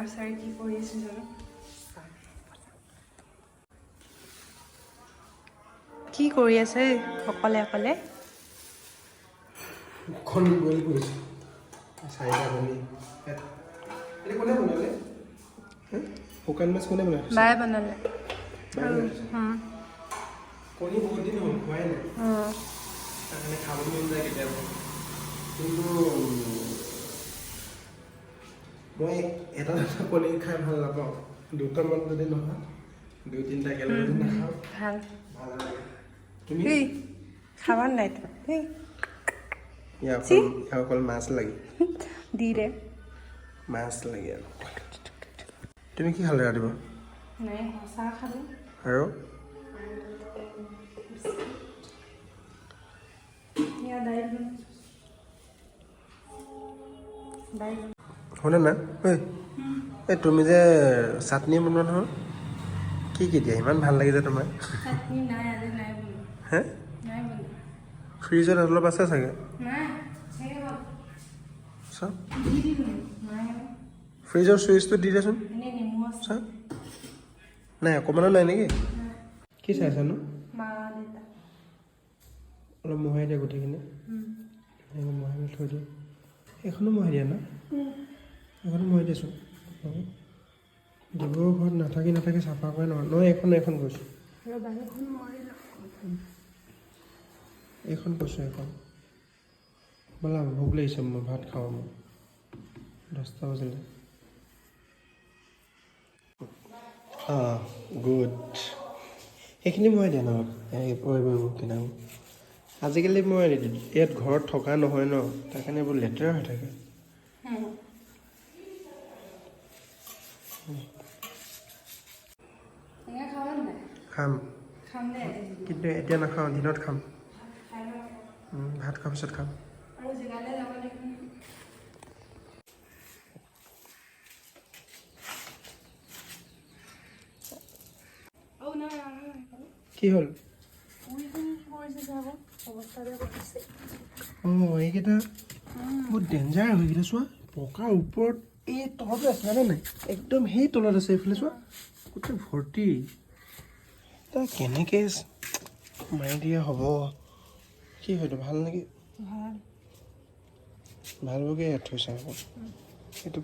আমাৰ ছাৰে কি কৰি আছে জানো কি কৰি আছে অকলে অকলে কণী বইল কৰিছোঁ 4টা কণী এইটো কোনে বনালে শুকান মাছ কোনে বনালে বায়ে বনালে কণী বহুত দিন হ'ল খোৱাই নাই তাৰকাৰণে খাব মন যায় কেতিয়াবা কিন্তু মই এটা কণী খাই ভাল নাপাওঁ দুটামান যদি নহয় 2-3টা একেলগে যদি নাখাওঁ ভাল ভাল নালাগে তুমি খাবা নাই ইয়াৰ অকল মাছ লাগে দি দে মাছ লাগে আৰু তুমি কি খালে ৰাতিপুৱা নাই চাহ খালোঁ আৰু শুনে না এই তুমি যে চাটনি বনোৱা নহয় কি দিয়া ইমান ভাল লাগে যে তোমাৰ হে ফ্ৰিজত অলপ আছে চাগে চাওক ফ্ৰিজৰ চুইচটো দি দেচোন চাওক নাই অকণমানো নাই নেকি কি চাইছানো অলপ মোহাই দিয়া গোটেইখিনি মোহাই মেলি থৈ দিওঁ এইখনো মোহাই দিয়া না এইখনো মোহাই দিয়াচোন ডিব্ৰুগড় ঘৰত নাথাকি চাফা কৰে নহয় এখন কৈছোঁ এইখন কৈছোঁ এখন ব'লা ভোক লাগিছে মই ভাত খাওঁ মই 10টা বাজিলে গুড সেইখিনি মই দিয়া ন কিনাম আজিকালি মই ইয়াত ঘৰত থকা নহয় ন তাৰ কাৰণে এইবোৰ লেতেৰা হৈ থাকে খাম কিন্তু এতিয়া নাখাওঁ দিনত খাম ভাত খোৱাৰ পিছত খাম কি হ'ল এইকেইটা বহুত ডেঞ্জাৰ হয় এইকেইটা চোৱা পকাৰ ওপৰত এই তলতে আছে জানা নাই একদম সেই তলত আছে এইফালে চোৱা গোটেই ভৰ্তি তই কেনেকৈ মাৰি দিয়া হ'ব কি হয়তো ভাল নেকি ভাল বগৈ ইয়াত থৈছে আকৌ এইটো